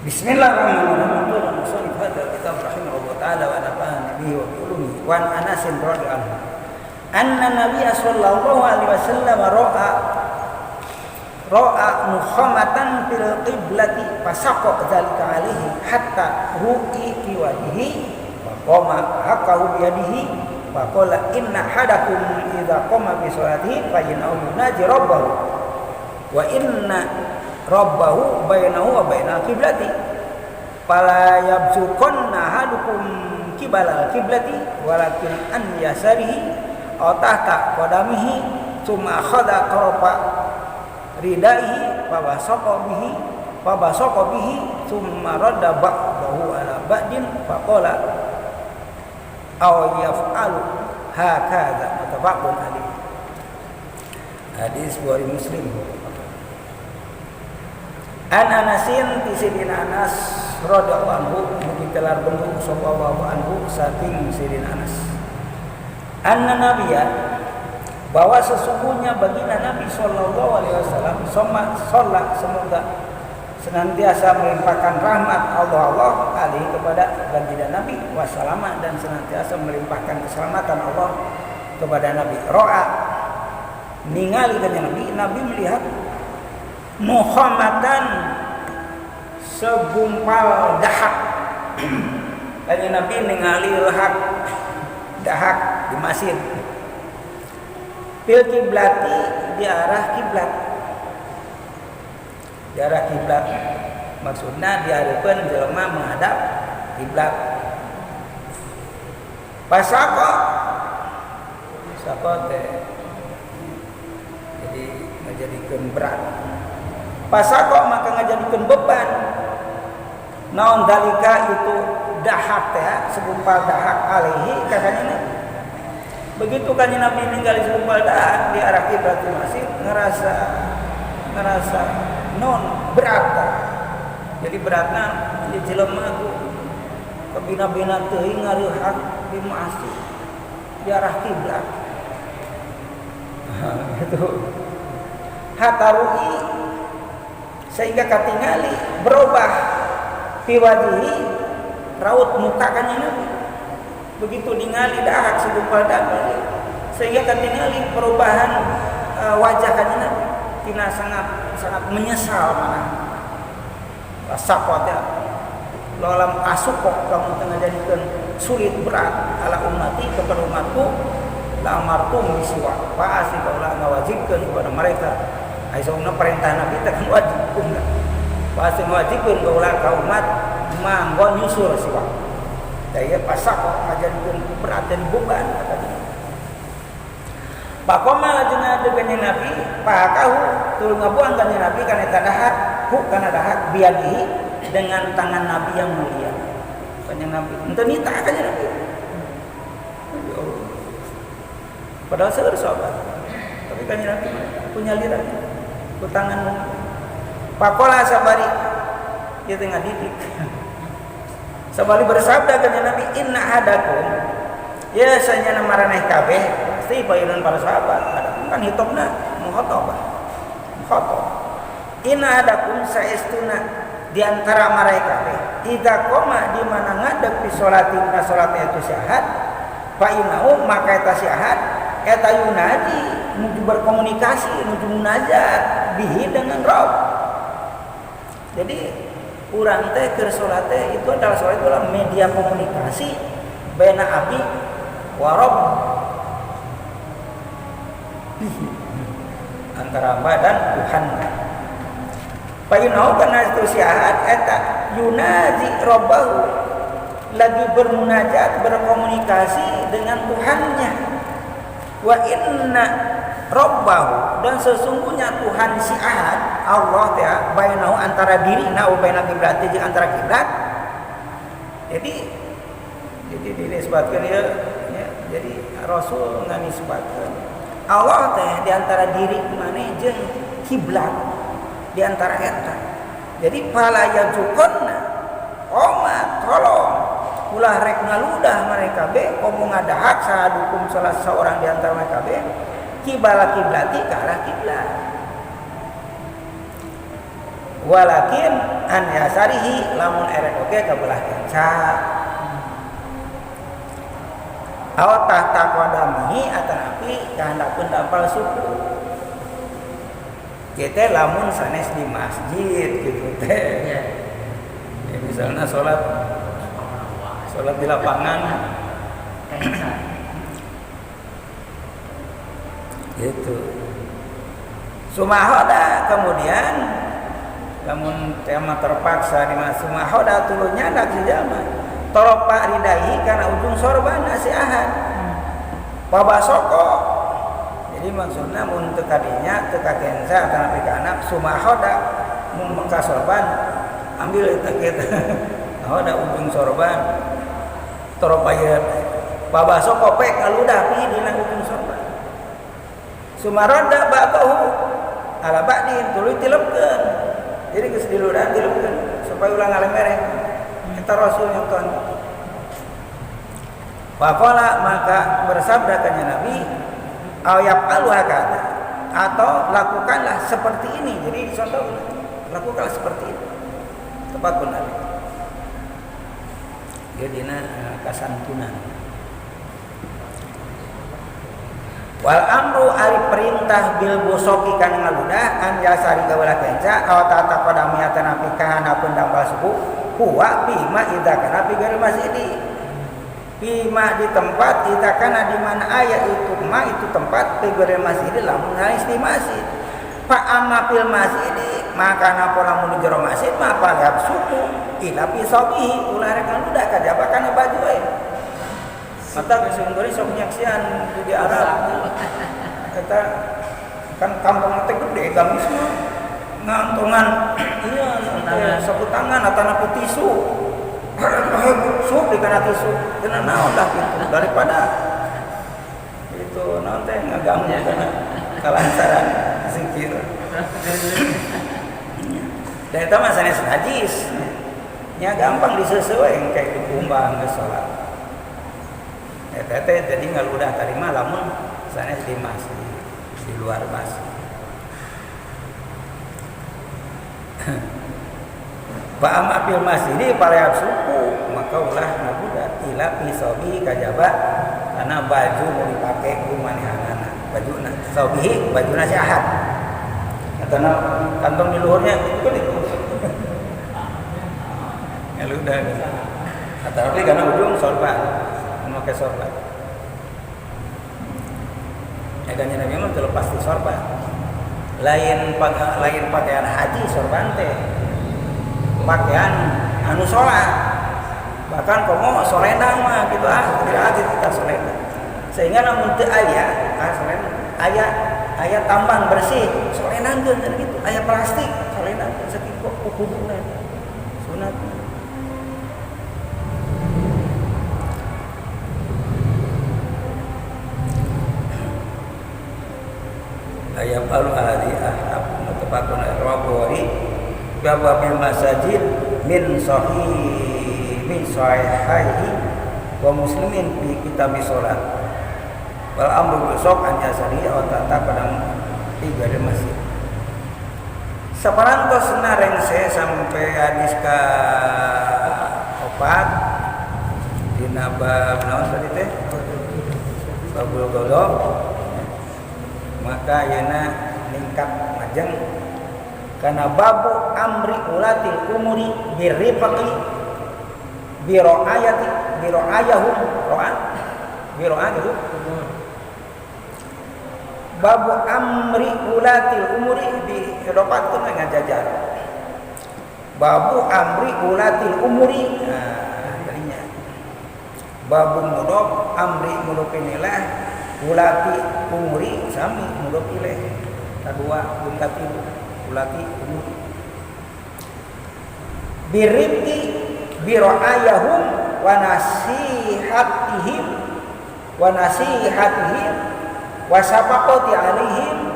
Bismillahirrahmanirrahim. Musannif hadzal kitab rahimahullah taala wa nafa'ana bihi wa bi ulumihi. Wa an Anas radhiyallahu anhu anna Nabiy sallallahu alaihi wasallam ra'a mukhamatan fil qiblati fasaqa dzalika alaihi hatta ru'i fi wajhihi wa qama haqahu bi yadihi wa qala inna hadakum idza qama bi sholatihi fa innahu yunaji rabbahu wa inna rabbahu bainahu wa bainal qiblati fala yabzuqanna ahadukum qibala qiblati walakin an yasarihi aw tahta qadamihi tsumma akhadha tarafa ridaihi fa basaqa bihi tsumma radda ba'dahu ala ba'din fa qala aw yaf'alu hakadha muttafaqun alaih. Hadis Bukhari Muslim. An Anasin tisidin Anas radhiyallahu anhu ditelar bentuk sallallahu anhu saking sidin Anas. Anna Nabiya bahwa sesungguhnya baginda Nabi sallallahu alaihi wasallam sholat semoga senantiasa melimpahkan rahmat Allah alaihi kepada baginda Nabi wasallam dan senantiasa melimpahkan keselamatan Allah kepada Nabi. Ro'a ningali dengan Nabi melihat Muhammadan segumpal dahak. Kanjeng Nabi ningali lahak dahak di masjid. Fil kiblati di arah kiblat. Di arah kiblat. Maksudna dihareupeun jelema menghadap kiblat. Pasako teh jadi ngajadikeun berat. Pasako maka ngajadikeun beban. Naon dalika itu dahak teh segumpal dahak alaihi katanya. Begitu kanjeng Nabi ninggal segumpal dahak di arah kiblat masjid ngerasa non berat. Jadi beratna di jelema ku kebina-bina teuing ngareuhak di masjid di arah kiblat. Gitu. Hatarui sehingga katingali berubah piwadihi raut muka kanjeng Nabi. Begitu ningali dahak segumpal dahak sehingga katingali perubahan wajah kanjeng Nabi. Tina sangat menyesal mana. Rasaqat ya. Lalam asukok kamu tengah jadikan sulit berat ala ummati kepada umatku la amartum bisiwa. Pasti kaulah ngawajibkeun kepada mereka. Aisona perintah Nabi tak wajib enggak. Pasti wajibkeun kaulah ka umat manggon nyusul siwa. Daya pasak ngajarkeun berat dan beban kata dia. Pakoma lajuna dengan Nabi, pakahu tuluy ngabuang kana Nabi kana tadahat, kana dahak biadihi dengan tangan Nabi yang mulia. Kanjeng Nabi, ente nita kanjeng Nabi. Padahal seueur sahabat. Tapi kanjeng Nabi punya lirat. Tangan pakola sabari dia tengah didik. Sabari bersabda kanjeng Nabi, inna hadakum ya sanya maraneh kabeh pasti bayunan para sahabat kan hitopna mukhatabah inna hadakum saestuna di antara mereka kabeh idza qoma di mana ngadeg fi sholatina salatnya itu syahad fa innahu maka eta syahad eta yunadi menuju berkomunikasi menuju munajat bihi dengan Rabb. Jadi urang teh keur salat teh itu adalah salat itu adalah media komunikasi baina abdi wa Rabb. Antara hamba dan Tuhan. Fa innahu kana itu syahad eta yunaji rabbahu lagi bermunajat berkomunikasi dengan Tuhannya. Wa inna rabbahu dan sesungguhnya Tuhan si ahad Allah teh bainahu antara dirina wa baina qiblati jeung antara kiblat. Jadi dinisbatkeun ya, jadi Rasul nganisbatkeun Allah teh di antara diri maneh jeung kiblat di antara eta. Jadi fala yajukonna oma tolong ulah rek ngaludah mereka be komo ngadahak sahadukum salah seorang di antara mereka be kibala kiblati ke arah kiblat. Walakin an yasarihi lamun erek oge ka belah kenca aw tahta qadamihi atanapi kahandapkeun dampal suku kita lamun sanes di masjid gitu teh ya, misalnya sholat di lapangan gitu sumahoda kemudian lamun tema terpaksa di mas sumahoda tulunya ndak sejalma toropa ridai karena ujung sorban si ahad pabasoko jadi maksudnya mun teu kadinya teu kakensa kana anak sumahoda mun ka sorban ambil eta kitu ahoda ujung sorban toropa ieu pabasoko pe kaludah pi dina ujung sorban sumaroda ba'dahu ala ba'din tuluy tilepkeun jadi geus diludahan tilepkeun supaya ulang ngalemereh eta rasul nyonton faqala maka bersabda kanjeng Nabi ayat hakada atau lakukanlah seperti ini jadi contoh lakukanlah seperti itu tepat benar jadi kasantunan wal amru ari perintah bil busoki kan ngaludah an yasari kabelah kenca aw tata qadamiyatan api kana pendampal suku huwa bima idza kana fi ghairi masjidi bima di tempat idza kana di mana aya itu ma itu tempat fi ghairi masjidi lamun halis di masjid fa amma fil masjidi maka napa lamun di jero masjid maka gab suku ila fi sabihi ulah rek ngaludah kajaba kana baju mata sehingga sok nyaksian di Arab kita kan kampung teh gede gamis mah ngantongan iya sapu tangan atau tisu sup di kana tisu kena naon dah gitu daripada itu naon teh ngaganggu kana kalantaran zikir dan eta mah sanes najis nya gampang disesuaikan kayak dikumbang ke salat eta jadi ngaludah tarima lamun sanes di masjid di luar masjid fa amma fil masjid pareab suku maka ulah ngaludah ila pisobi kajaba karena baju mau dipake ku manehanana bajuna sobihi bajuna si ahad katana kantong di luhurnya itu ngaludah tapi karena ujung sorban memakai sorban. Egannya Nabi Muhammad terlepas di sorban. Lain pakaian haji sorban teh. Pakaian anu sholat. Bahkan komo solendang mah gitu tidak kita solendang. Sehingga namun teu aya aya tambang bersih solendangkeun gitu. Aya plastik solendangkeun sakitu kuduna. Sunat. Ayam al-hadi ahab mutafaqun al-Bukhari bahwa bil masajid min sahihi wa muslimin fi kitab salat wal amru besok an yasari wa tata padang tiga di masjid saparantosna rengse sampai hadis ka 4 dina bab naon tadi teh babul golok maka yana ningkat majeng karena babu amri ulatil umuri birrifaqi biro'ayahum babu amri ulatil umuri didapatkan dengan jajar babu amri ulatil umuri tadinya babu mudhof amri mudhof inilah ulati umuri sami mudhof ilaih kedua katibu ulati umuri biribti biro'ayahum wa nasihatihim wa syafaqati alaihim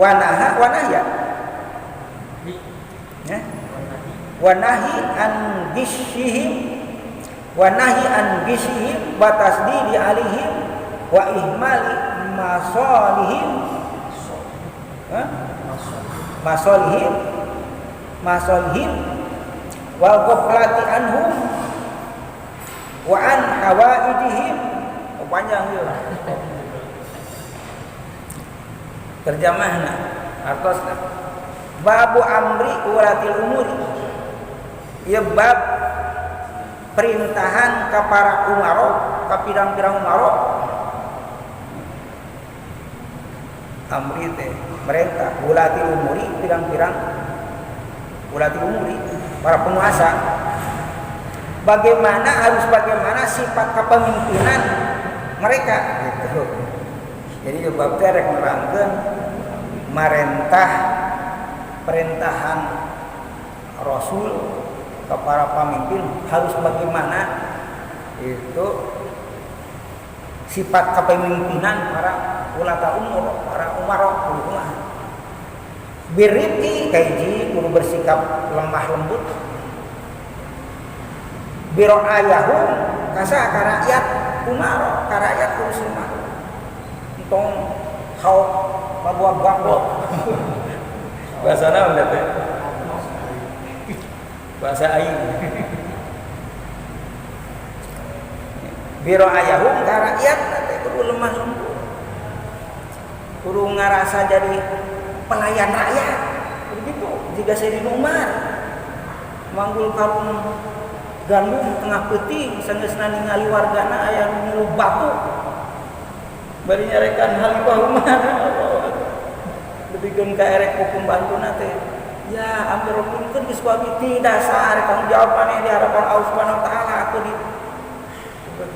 wa nahya ya wa nahi an gishihim wa tasdidi alaihim wa ihmali masolihim wal ghaflati anhum wa an hawaijihim. Panjang ya. Terjemahna artosna babu amri ulatil umuri. Ieu bab perintahan ka para umaro, ka pirang-pirang umaro. Amri teh merintah ulatil umuri, pirang-pirang ulatil umuri, para penguasa. Bagaimana sifat kepemimpinan mereka gitu. Jadi bab teh rek nerangkeun marentah perintahan Rasul ke para pemimpin harus bagaimana itu sifat kepemimpinan para ulata umur, para umaro ulama. Birrifqi kaiji kudu bersikap lemah lembut. Biro'ayahum kasa ka rakyat umaro, ka rakyat kudu semah. Entong hauk babuak bangkok. Bahasa naon teh? Bahasa aing. Biro ayahum ka rakyat teh kudu lemah lembut. Kudu ngarasa jadi pelayan rakyat. Begitu jika Sayyidina Umar manggul karung gandum tengah peuting sangeusna ningali wargana aya nu ngilu batu. Bari nyarekan Khalifah Umar. Lebihkeun ka erek ku pembantuna teh. Ya, Amirul Mukminin geus babi tidak sah tanggung jawab maneh di hadapan Allah Subhanahu wa taala aku di.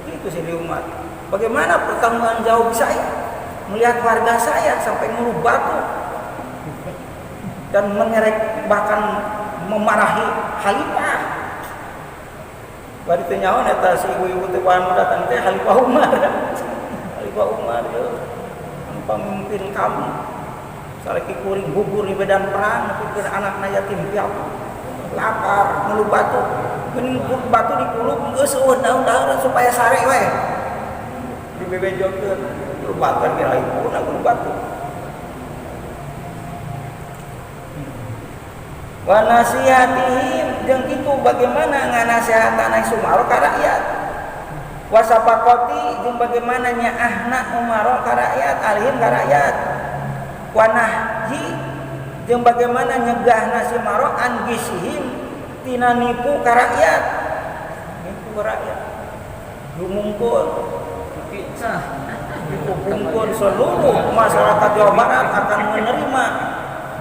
Begitu sih di umat. Bagaimana pertanggungan jawab saya melihat warga saya sampai ngeluh batu dan mengerek bahkan memarahi khalifah. Bari teh nyaho eta si ibu-ibu teh bahan datang teh Khalifah Umar. Khalifah Umar yo pemimpin kami. Salaki kuring gugur di medan perang, tapi anakna yatim piatu, lapar, ngeluh batu, geuning batu dikuluk, geus daun-daun supaya sare we. Dibebejogkeun, ngeluh batu kira ibu ngeluh batu. Wa nasihatihim jeung kitu bagaimana nganasehatan Umar ka rakyat. Wa sapaqati jeung bagaimana nyaahna Umar ka rakyat, alihim ka rakyat. Wanahji jeung bagaimana nyegah nasi maro angisihim tina nipu ka rakyat. Nipu ka rakyat. Lumungkul dikumpulkan seluruh masyarakat Jawa Barat akan menerima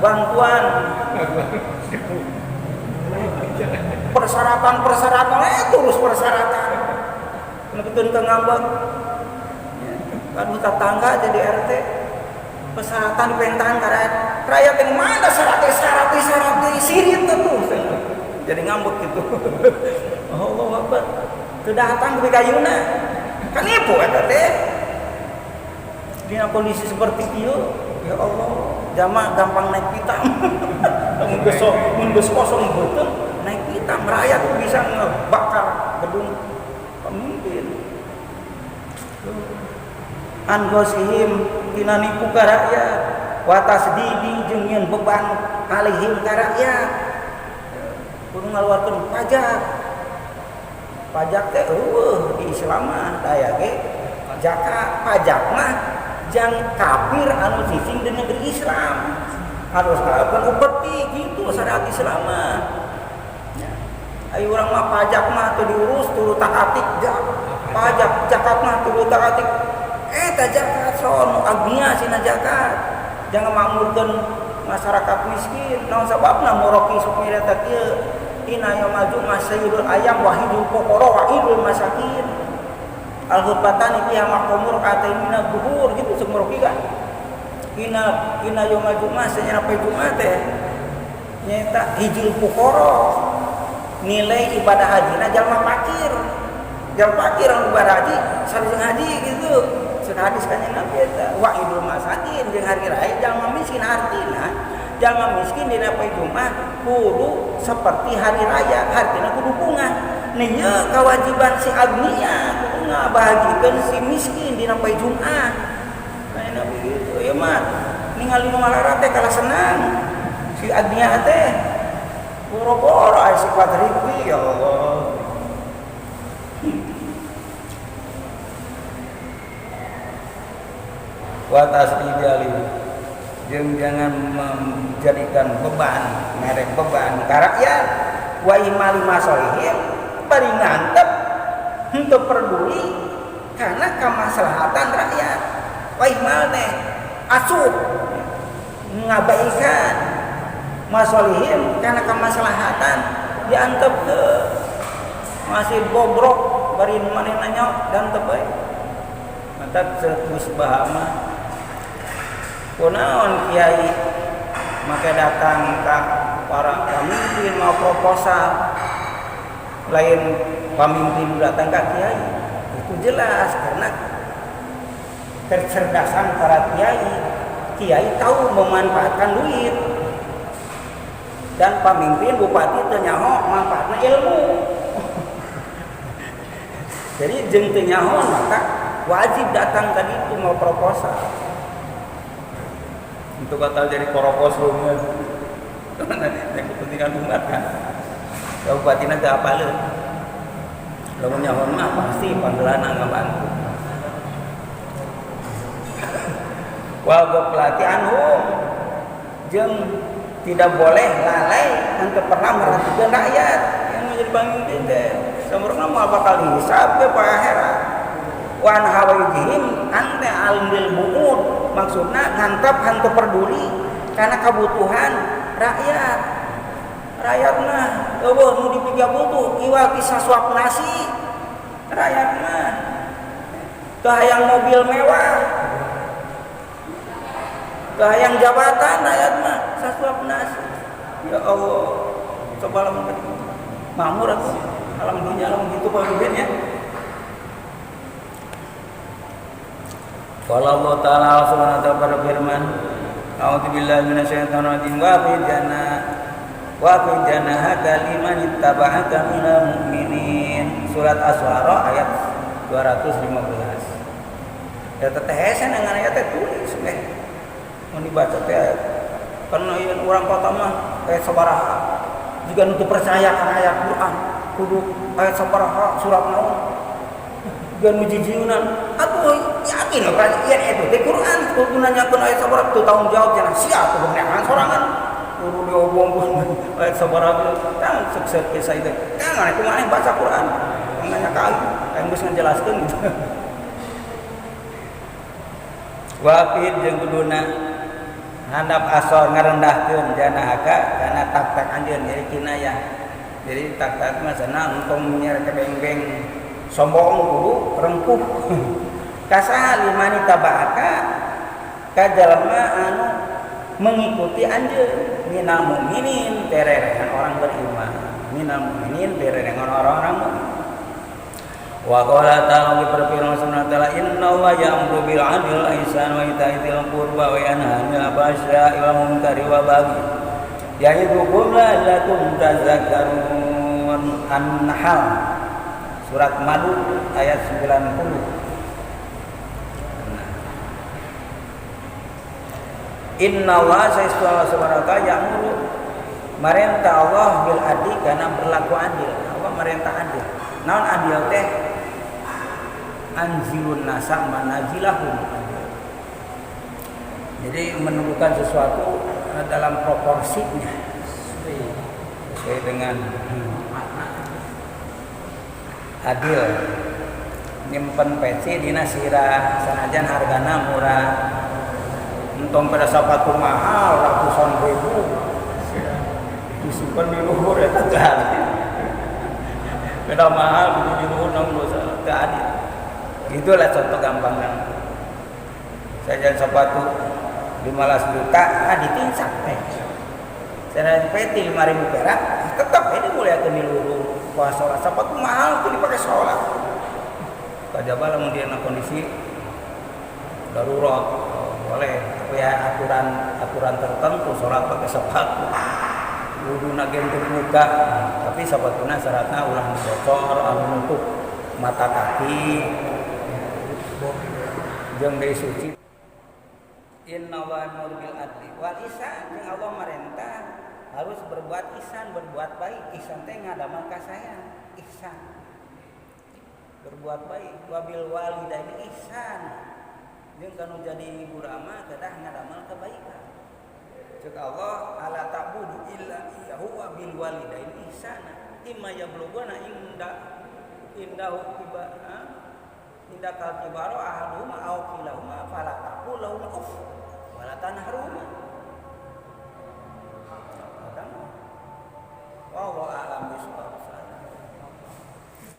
bantuan persyaratan terus persyaratan. Kemudian ke ngambek kan tetangga jadi RT persyaratan pentahan rakyat yang mana syaratnya sirit tuh jadi ngambek gitu. Allah Akbar kedatang ke kayuna kan ibu eta teh dina kondisi seperti itu ya Allah jamaah gampang naik pitam mun geus kosong beuteung naik pitam rakyat bisa ngebakar gedung pemimpin angosihim tina nipu ka rakyat wa tasdidi jeung nyeun beban alihim ka rakyat kudu ngaluarkeun pajak teh di Islam mah daya ge pajak mah jang kafir anu cicing di negeri Islam harus ngalakukan upeti gitu syariat Islam mah ayo urang mah pajak mah teu diurus tuluy takatik pajak zakat mah tuluy takatik zakat son agnia sina zakat jangan makmurkeun masyarakat miskin naon sababna moroki supaya eta kieu inna yaumul jumu'ah sayyidul ayam wahidul fuqara wahidul masakin al-hutbatan fiha maqamur kataina buhur gitu semoroki kan inna yaumul jumu'ah sayyidul Jumat teh nyata hijil fuqara nilai ibadah hajina jalma fakir anu baraji sareng haji gitu hadis kanjeng Nabi eta wa idul masakin jeung hari raya jalma miskin artina jalma miskin dina poe Jumat kudu seperti hari raya hartina kudu bunga nya kewajiban si agnia kudu ngabagikeun si miskin dina poe Jumat kanjeng Nabi gitu ya mah ningali nu ngalara teh kalah senang si agnia teh boro-boro aya sifat ridwi ya Allah. Wa tasdidi ali jeung jangan menjadikan beban, merek beban ka rakyat. Wa imali masolihim bari ngantep henteu peduli karena kemaslahatan rakyat. Wa imal teh asup ngabaikan masolihim karena kemaslahatan diantep ke masih bobrok bari manehna nyaho dan teu bae. Mantap seus bahama kunaon kiai make datang ka para pemimpin mau proposal lain pemimpin datang ke kiai itu jelas karena kecerdasan para kiai tahu memanfaatkan duit dan pemimpin bupati teu nyaho manfaatna ilmu. Jadi jeung teu nyaho maka wajib datang tadi itu mau proposal. Untuk batal jadi proposalnya. Yang kepentingan umat kan. Kalau bupati nanti apa le? Lamun nyaho mah pasti panggilan ngabantu. Wa pelatihan jeung tidak boleh lalai untuk pernah merhatikan rakyat yang menjadi pemimpin teh. Sampurna mah bakal dihisab ke akhirat. Wan hawaijihim ante alimil bu'ud maksudna ngantap hanteu peduli karena kebutuhan rakyat. Rakyat mah eueuh nu dipiga butuh iwal kisah suap nasi. Rakyat mah teu hayang mobil mewah. Teu hayang jabatan rakyat mah sasuap nasi. Ya Allah, coba lamun makmur atuh alam dunya lamun kitu pamimpin ya. Qala Allah Ta'ala subhanahu wa ta'ala berfirman, A'udzu billahi minasyaitonir rajim wa fi jannahaka liman ittaba'aka minal mu'minin. Surat Asy-Syu'ara ayat 215. Ya teteh dengan ayat tulis teh. Mun dibaca teh kana ieu urang kota mah kayak sabaraha. Jika nu percaya kana ayat Quran, kudu ayat sabaraha surat naon. Jika nu jijieunan atuh yakin kan ieu itu teh Quran kudu nanyakeun ayat sabaraha teu tanggung jawab cenah sia atuh beneran sorangan. Kudu diobongkeun ayat sabaraha tang sukses kisah itu. Tang kumaha baca Quran. Nanya ka aing geus ngajelaskeun gitu. Wafid jeung kuduna handap asor ngarendahkeun janahaka kana tak-tak anjeun jadi kinayah. Jadi tak-tak mah cenah engkong nyer kebeng-beng sombong kudu rengkuh. Kasaha limani tabaka ka jalma anu mengikuti anjeun minal mukminin tererengan orang beriman. Minal mukminin tererengan orang-orang mukmin. Wa qala ta'ala berfirman subhanahu wa ta'ala innallaha ya'muru bil 'adli wal ihsani wa ita'i dzil qurba wa yanha 'anil fahsya'i wal munkari wa baghi ya'idukum la'allakum tadhakkarun. An-Nahl surat Madu ayat 90. Innallaha subhanahu wa ta'ala ya'muru marentah Allah bil 'adli kana berlaku adil. Apa marentah adil? Naon adil teh? Anzilun nasa manazilahum. Jadi menentukan sesuatu dalam proporsinya sesuai dengan adil. Nyimpen peci dina sirah sanajan hargana murah. Entong pada sepatu mahal ratusan ribu disimpan di luhur eta teu adil. Beda mahal di luhur namun teu adil. Itulah contoh gampangnya. Saya jalan sepatu 15 juta, ditinsak teh. Saya peti 5.000 perak, tetap ini mulai akan diluru puasa. Sepatu mahal itu dipakai sholat. Kajaba lamun dia kondisi darurat, boleh. Tapi ya aturan tertentu sholat pakai sepatu. Wudu nagen terbuka, tapi sepatunya syaratnya ulah bocor, menutup mata kaki. Jeung deui suci inna wa nurbil adli wal ihsan jeung Allah marentah harus berbuat ihsan, berbuat baik. Ihsan teh ngadamal ka saya, ihsan. Berbuat baik, wabil walidaini ihsan. Jeung kanu jadi ibu rama kedah ngadamal kebaikan. Ceuk Allah ala ta'budu illa iyyahu wa bil walidaini ihsana. Imma yablughuna indahu kibaro ahaduhuma aw kilahuma fala taqul lahum uff wala tanhar